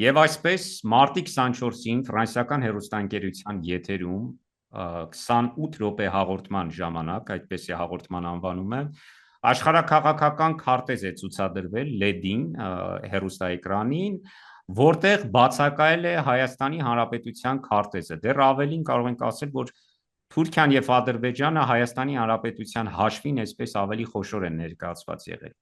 Եվ այսպես մարտի 24-ին ֆրանսիական հեռուստաընկերության եթերում 28 րոպե հաղորդման ժամանակ, այդպես է հաղորդման անվանումը, աշխարհաքաղաքական քարտեզ է ցուցադրվել LED-ին, հեռուստաէկրանին, որտեղ բացակայել է Հայաստանի Հանրապետության քարտեզը։ Դեռ ավելին կարող ենք ասել, որ Թուրքիան եւ Ադրբեջանը Հայաստանի Հանրապետության հաշվին այսպես ավելի խոշոր են ներկայացված եղել։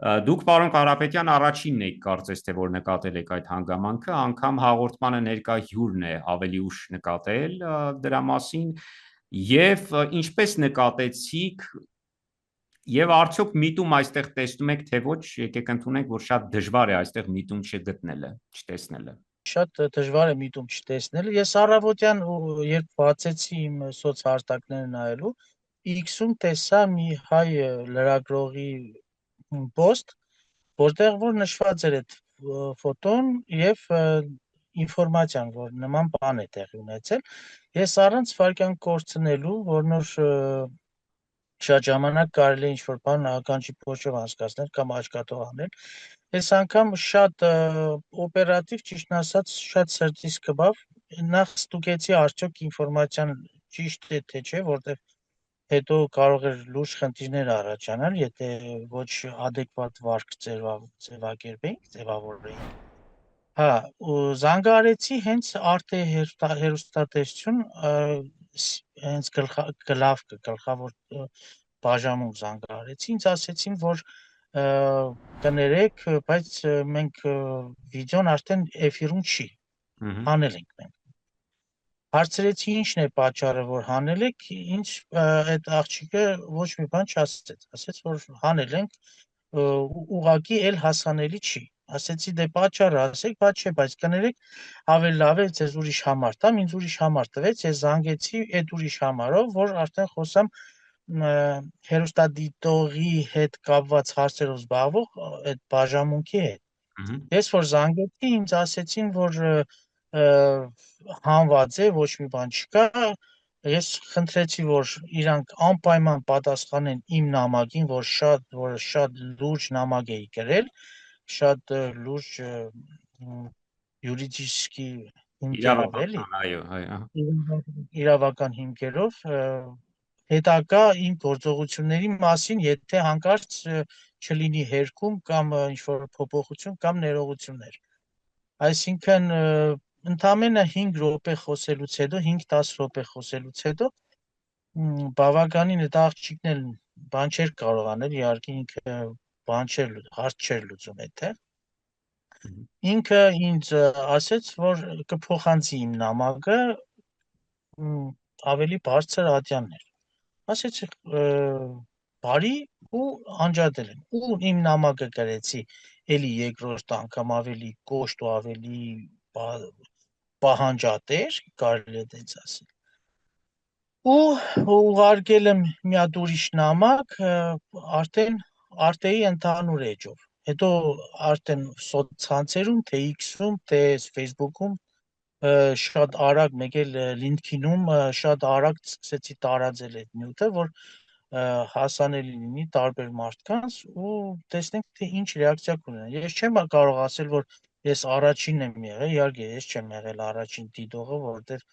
Դուք, պարոն Կարապետյան, առաջինն եք կարծես թե որ նկատել եք այդ հանգամանքը, անգամ հաղորդմանը ներկա հյուրն է ավելի ուշ նկատել դրա մասին, եւ ինչպես նկատեցիք, եւ արդյոք միտում այստեղ տեսնում եք, թե ոչ, եկեք ընդունենք, որ շատ դժվար է այստեղ միտում չգտնելը, չտեսնելը։ Շատ դժվար է միտում չտեսնելը։ Ես առավոտյան երբ բացեցի իմ սոցհարթակները նայելու, X-ում տեսա մի հայ լրագրողի post, որտեղ որ նշված էր այդ ֆոտոն եւ ինֆորմացիան, որ նման բան է տեղի ունեցել։ Ես առանց վարքյան կորցնելու, որ նոր շատ ժամանակ կարելի է ինչ-որ բան ականջի փոշով անցկացնել կամ աչքաթող անել։ Այս անգամ շատ օպերատիվ, ճիշտն ասած, շատ սրտիս կբավ։ Նախ ստուգեցի արդյոք ինֆորմացիան ճիշտ է թե չէ, որտեղ հետո կարող էր լուրջ խնդիրներ առաջանալ, եթե ոչ adekvat վարք ձևավորեինք։ Հա, զանգահարեցի հենց Arte հեռուստատեսություն, հենց գլխավոր բաժանում զանգահարեցի, ինձ ասեցին, որ կներեք, բայց մենք վիդեոն արդեն էֆիրում չի, հանել ենք մենք։ Հարցրեցի ինչն է պատճառը, որ հանել եք, ինչ այդ աղջիկը ոչ մի բան չասեց, ասեց, որ հանել ենք, ուղղակի էլ հասանելի չի։ Ասեցի դե պատճառը ասեք, բայց չէ, բայց կներեք, ավելի լավ է ձեզ ուրիշ համար տամ, ինձ ուրիշ համար տվեց, ես զանգեցի այդ ուրիշ համարով, որ արդեն խոսամ հեռուստադիտողի հետ կապված հարցերով զբաղվող այդ բաժանմունքի հետ։ Ես որ զանգեցի, ինձ ասեցին, որ հանված է, ոչ մի բան չկա։ Ես խնդրեցի, որ իրանք անպայման պատասխանեն իմ նամակին, որ շատ լուրջ նամակ էի գրել, շատ լուրջ յուրիդически հիմքերով, էլի։ Իրավական հիմքերով հետագա իմ գործողությունների մասին, եթե հանկարծ չլինի հերքում կամ ինչ-որ փոփոխություն կամ ներողություններ։ Այսինքն ընդամենը 5 րոպե խոսելուց հետո, 5-10 րոպե խոսելուց հետո բավականին այդ աղջիկն էլ բան չէր կարող անել, իհարկե ինքը բան չէր, հարց չէր լուծում այդտեղ։ Ինքը ինձ ասեց, որ կփոխանցի իմ նամակը ավելի բարձր ատյաններ։ Ասեցի բարի ու անջատել եմ։ Ու իմ նամակը գրեցի էլի երկրորդ անգամ ավելի կոշտ ու ավելի պահանջատեր, կարելի է դից ասել։ Ու ուղարկել եմ մի հատ ուրիշ նամակ, արդեն Arte-ի ընդհանուր էջով։ Հետո արդեն սոցցանցերում, թե X-ում, թե Facebook-ում շատ արագ, մեկ էլ LinkedIn-ում շատ արագ սկսեցի տարածել այդ նյութը, որ հասանելի լինի տարբեր մարդկանց ու տեսնենք թե ինչ ռեակցիա կունենա։ Ես չեմ կարող ասել, որ ես առաջինն եմ եղել, իհարկե ես չեմ եղել առաջին դիտողը, որովհետև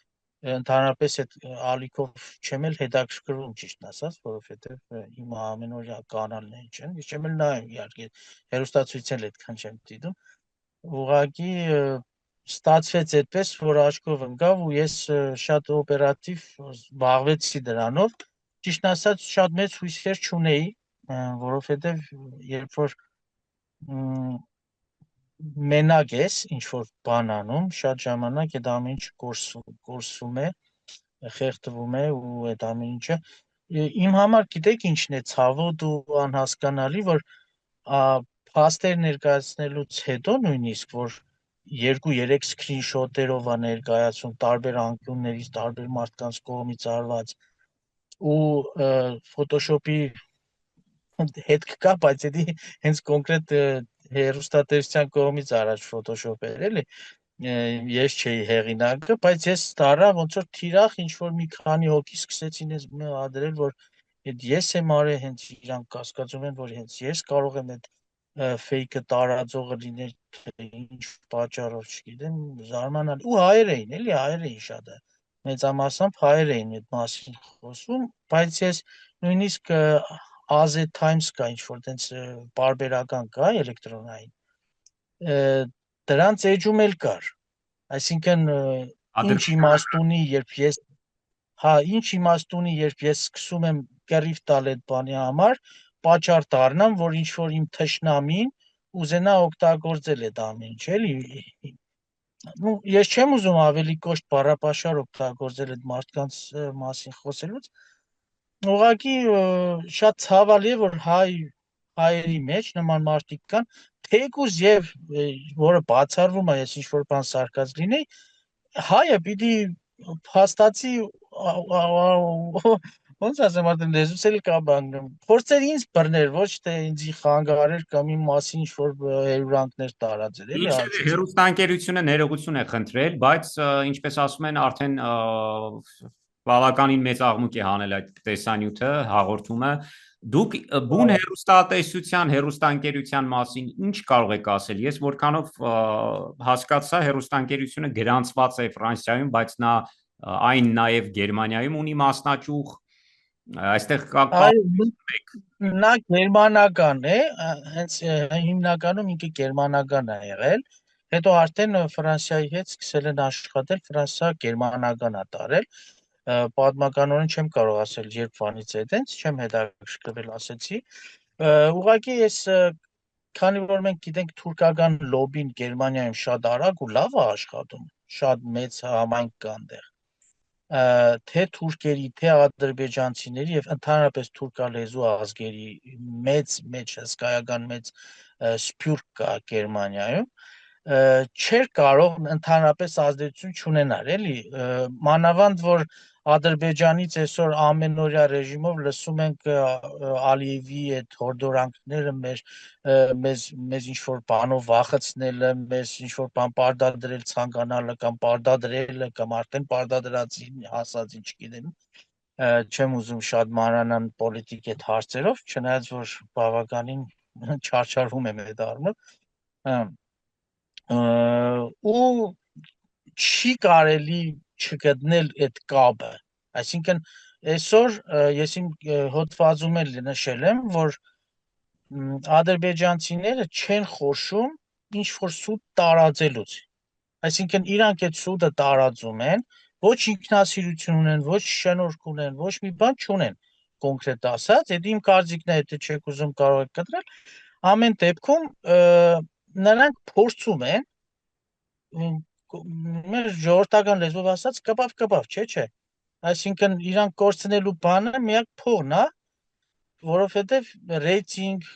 ընդհանրապես այդ ալիքով չեմ էլ հետաքրքրվում, ճիշտն ասած, որովհետև իմ ամենօրյա կանալն չեն, ես չեմ էլ նայում, իհարկե հեռուստացույցել այդքան չեմ դիտում։ Ուղղակի ստացվեց այդպես, որ աչքով ընկավ ու ես շատ օպերատիվ զբաղվեցի դրանով։ Ճիշտն ասած, շատ մեծ հույսեր չունեի, որովհետև երբ որ մենակ ես ինչ-որ բան անում, շատ ժամանակ այդ ամեն ինչ կորսում է, խեղդվում է ու այդ ամեն ինչը իմ համար գիտեք ինչն է ցավոտ ու անհասկանալի, որ փաստեր ներկայացնելուց հետո նույնիսկ որ 2-3 սկրինշոթերով է ներկայացում տարբեր անկյուններից, տարբեր մարդկանց կողմից արված ու Photoshop-ի հետ կա, բայց դա հենց կոնկրետ հեռուստատեսության կողմից արած Photoshop էր, էլի։ Ես չէի հեղինակը, բայց ես տարա ոնց որ թիրախ ինչ որ մի քանի հոգի սկսեցին ես մեղադրել, որ այդ ես եմ արել, հենց իրանք կասկածում են, որ հենց ես կարող եմ այդ fake-ը տարածողը լիներ, թե ինչ պատճառով չգիտեմ, զարմանալի։ Ու հայեր էին, էլի հայեր էին շատը։ Մեծամասամբ հայեր էին այդ մասին խոսում, բայց ես նույնիսկ AZ Times կա ինչ-որ տենց պարբերական կա էլեկտրոնային։ Դրանց էջում էլ կար։ Այսինքն ինչ իմաստ ունի, երբ ես սկսում եմ կռիվ տալ այդ բանի համար, պատճառ դառնամ, որ ինչ որ իմ թշնամին ուզենա օգտագործել այդ ամեն ինչ, էլի։ Ну, ես չեմ ուզում ավելի կոշտ բառապաշար օգտագործել այդ մարդկանց մասին խոսելուց։ Ուղղակի շատ ցավալի է, որ հայերի մեջ նման մարդիկ կան, թեկուզ եւ որը բացառվում է, ես ինչ որ բան սարկած լինեի, հայը պիտի փաստացի ոնց ասեմ, արդեն լեզուս էլ կա բան, փորձեր ինձ բռներ, ոչ թե ինձի խանգարեր կամ իմ մասին ինչ որ հերուրանքներ տարածեր, էլի Ինչևէ հերոստանգերությունը ներողություն է խնդրել, բայց ինչպես ասում են, արդեն բավականին մեծ աղմուկ է հանել այդ տեսանյութը, հաղորդումը։ Դուք բուն հերոստատեսության, հերոստանգերության մասին ինչ կարող եք ասել։ Ես որքանով հասկացա, հերոստանգերությունը գրանցված է Ֆրանսիայում, բայց նա այն նաև Գերմանիայում ունի մասնաճյուղ։ Այստեղ նա գերմանական է, հենց հիմնականում ինքը գերմանական է եղել, հետո արդեն Ֆրանսիայի հետ սկսել են աշխատել, Ֆրանսիա գերմանական է տարել, պատմականորեն չեմ կարող ասել երբ վանից է դենց, չեմ հետաքրքրվել, ասեցի, ուղղակի ես քանի որ մենք գիտենք թուրքական լոբին Գերմանիայում շատ արագ ու լավ է աշխատում, շատ մեծ համայնք կա այնտեղ, թե թուրքերի, թե ադրբեջանցիների եւ ընդհանրապես թուրքալեզու ազգերի մեծ հսկայական մեծ սփյուռք կա Գերմանիայում, չէր կարող ընդհանրապես ազդեցություն չունենալ, էլի, մանավանդ որ Ադրբեջանից այսօր ամենօրյա ռեժիմով լսում ենք Ալիևի այդ հորդորանքները մեզ ինչ-որ բանով վախեցնելը, մեզ ինչ-որ բան պարտադրել ցանկանալը կամ պարտադրելը կամ արդեն պարտադրածին ասածին չգիտեմ, չեմ ուզում շատ մանրանալ պոլիտիկ այդ հարցերով, չնայած որ բավականին չարչարվում եմ այդ առումով, ու չի կարելի չգտնել այդ կապը, այսինքն այսօր ես իմ հոդվածում էլ նշել եմ, որ ադրբեջանցիները չեն խոշում ինչ որ սուտ տարածելուց, այսինքն իրանք այդ սուտը տարածում են, ոչ ինքնասիրություն ունեն, ոչ շնորհք ունեն, ոչ մի բան չունեն, կոնկրետ ասած, այդ իմ կարծիքն է, եթե չեք ուզում կարող եք կտրել, ամեն դեպքում նրանք փորձում են մեր ժողովրդական լեզվով ասած կպավ, չէ, այսինքն իրանք կորցնելու բանը միակ փողն է, որովհետև ռեյտինգ,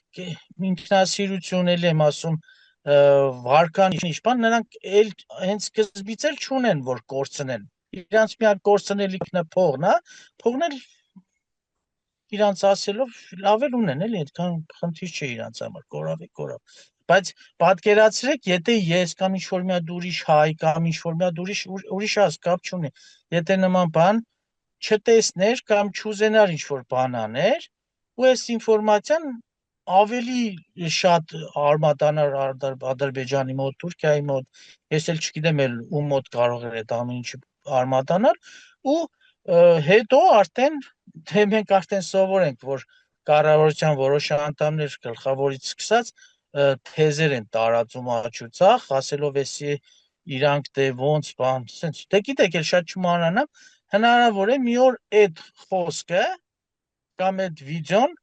ինքնասիրություն էլ եմ ասում, վարկանիշ բան, նրանք հենց սկզբից էլ չունեն, որ կորցնեն, իրանց միակ կորցնելիքն փողն է, փողն էլ իրանց ասելով լավ էլ ունեն, էլի, այդքան խնդիր չէ իրանց համար, կորավ, բայց պատկերացրեք, եթե ես կամ ինչ-որ մի հատ ուրիշ հայ կամ ինչ-որ մի հատ ուրիշ ազգ կապ չունի, եթե նման բան չտեսներ կամ չուզենար ինչ-որ բան աներ, ու այս ինֆորմացիան ավելի շատ արմատանար Ադրբեջանի մոտ, Թուրքիայի մոտ, ես էլ չգիտեմ էլ ում մոտ կարող էր այդ ամեն ինչը արմատանալ, ու հետո արդեն թե մենք արդեն սովոր ենք, որ կառավարության որոշ անդամներ գլխավորից սկսած թեզեր են տարածում աջուձախ, ասելով էսի իրանք դե ոնց բան, սենց, դե գիտեք էլ շատ չմանանամ, հնարավոր է մի օր այդ խոսքը կամ այդ վիդեոն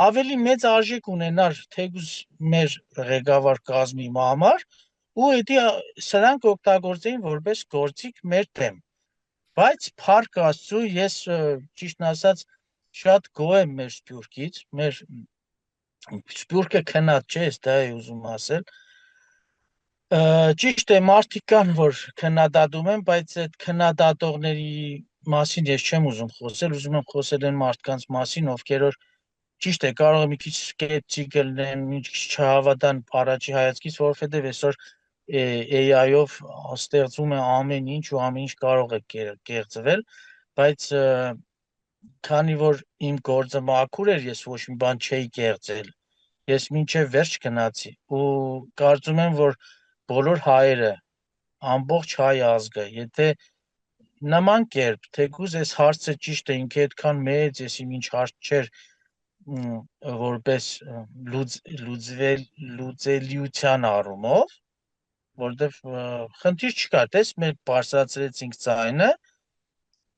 ավելի մեծ արժեք ունենար թեկուզ մեր ղեկավար կազմի համար ու էդի սրանք օգտագործեին որպես գործիք մեր դեմ, բայց փառք Աստծո, ես ճիշտն ասած շատ գոհ եմ մեր սփյուռքից, մեր սփյուռքը քնած չէ, դա է ուզում ասել, ճիշտ է, մարդիկ կան, որ քննադատում են, բայց այդ քննադատողների մասին ես չեմ ուզում խոսել, ուզում եմ խոսել այն մարդկանց մասին, ովքեր որ ճիշտ է, կարող է մի քիչ սկեպտիկ լինեն, մի քիչ չհավատան առաջի հայացքից, որովհետև այսօր AI-ով ստեղծվում է ամեն ինչ ու ամեն ինչ կարող է կեղծվել, բայց քանի որ իմ գործը մաքուր էր, ես ոչ մի բան չէի կեղծել ես մինչև վերջ գնացի ու կարծում եմ, որ բոլոր հայերը, ամբողջ հայ ազգը, եթե նման կերպ, թեկուզ այս հարցը ճիշտ է, ինքը այդքան մեծ, ես իմ ինչ հարց չէր, որպես լուծելիության առումով, որտեվ խնդիր չկա, տես մեր բարձրացրեցինք ձայնը,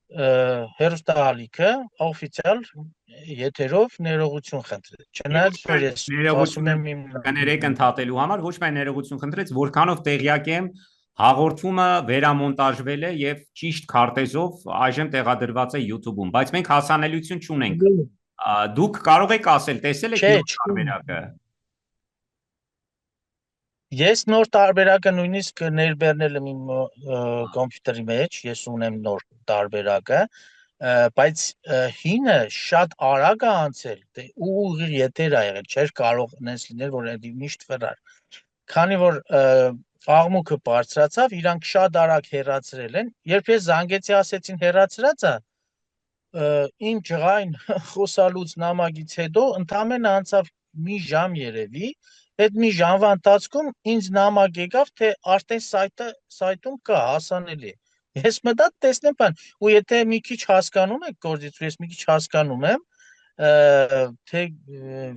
հերոստահալիքը օֆիցիալ եթերով ներողություն խնդրեց։ Չնայած որ ես ասում եմ իմ կներեք ընդհատելու համար ոչ միայն ներողություն խնդրեց, որքանով տեղյակ եմ, հաղորդումը վերամոնտաժվել է եւ ճիշտ քարտեզով այժմ տեղադրված է YouTube-ում, բայց մենք հասանելիություն չունենք։ Դուք կարող եք ասել, տեսել եք նոր տարբերակը։ Ես նոր տարբերակը նույնիսկ ներբեռնել եմ իմ կոմպյուտերի մեջ, ես ունեմ նոր տարբերակը, բայց հինը շատ արագ է անցել, ու ուղիղ եթեր ա եղել, չէր կարող նենց լինել, որ միշտ վրար։ Քանի որ աղմուկը բարձրացավ, իրանք շատ արագ հեռացրել են, երբ ես զանգեցի ասեցին հեռացրած է, իմ ջղային խոսալուց նամակից հետո ընդամենը անցավ մի ժամ երևի, այդ մի ժամվա ընթացքում ինձ նամակ եկավ, թե արդեն սայթում կա, հասանելի է։ Ես մտա տեսնեմ բան, ու եթե մի քիչ հասկանում եք գործից, ես մի քիչ հասկանում եմ, թե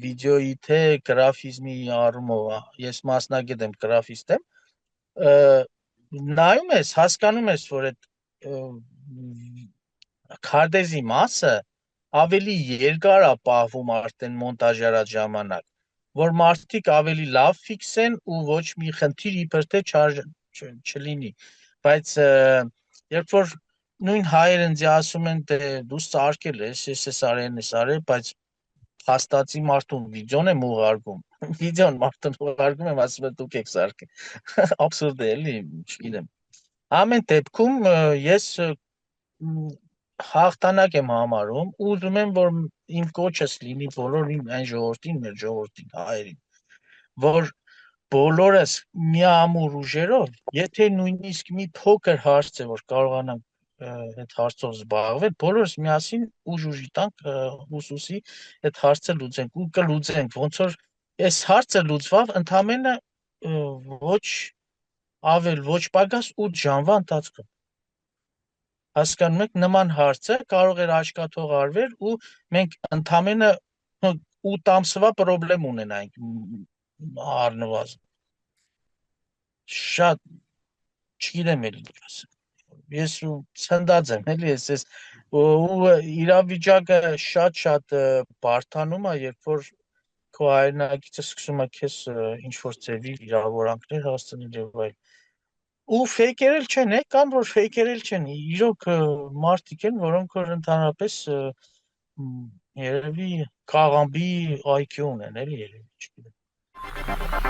վիդեոյի, թե գրաֆիզմի առումով, ես մասնագետ եմ, գրաֆիստ եմ, նայում ես, հասկանում ես, որ այդ քարտեզի մասը ավելի երկար է պահվում արդեն մոնտաժարած ժամանակ, որ մարդիկ ավելի լավ ֆիքսեն ու ոչ մի խնդիր իբր թե չլինի, բայց երբ որ նույն հայերը ինձ ասում են, թե դու սարքել ես, ես արել ես արել, բայց հաստատի մարդուն վիդեոն եմ ուղարկում, վիդեոն մարդուն ուղարկում եմ, ասում եմ դուք եք սարքել, աբսուրդ է էլի, չգիտեմ։ Ամեն դեպքում ես հաղթանակ եմ համարում, ուզում եմ, որ իմ կոչս լինի բոլոր այն ժողովրդին, մեր ժողովրդին, հայերին, որ բոլորս միամուռ ուժերով, եթե նույնիսկ մի փոքր հարց է, որ կարողանանք այդ հարցով զբաղվել, բոլորս միասին ուժի տանք ուսուսի այդ հարցը լուծենք ու կլուծենք, ոնց որ այս հարցը լուծվավ ընդամենը ոչ ավել, ոչ պակաս 8 ժամվա ընթացքում։ Հասկանում եք, նման հարցը կարող էր աչքաթող արվել ու մենք ընդամենը 8 ամսվա պրոբլեմ ունենայինք առնվազն։ Շատ չգիտեմ էլի ասեմ։ Ես ցնդած եմ, էլի ես ու իրավիճակը շատ բարդանում է, երբ որ քո հայրենակիցը սկսում է քեզ ինչ որ ձևի իրավարանքներ հասցնել եւ այլ։ Ու ֆեյքերել չեն, կան որ ֆեյքերել չեն, իրոք մարդիկ են, որոնք որ ընդհանրապես երևի կաղամբի IQ ունեն, էլի երևի, չգիտեմ։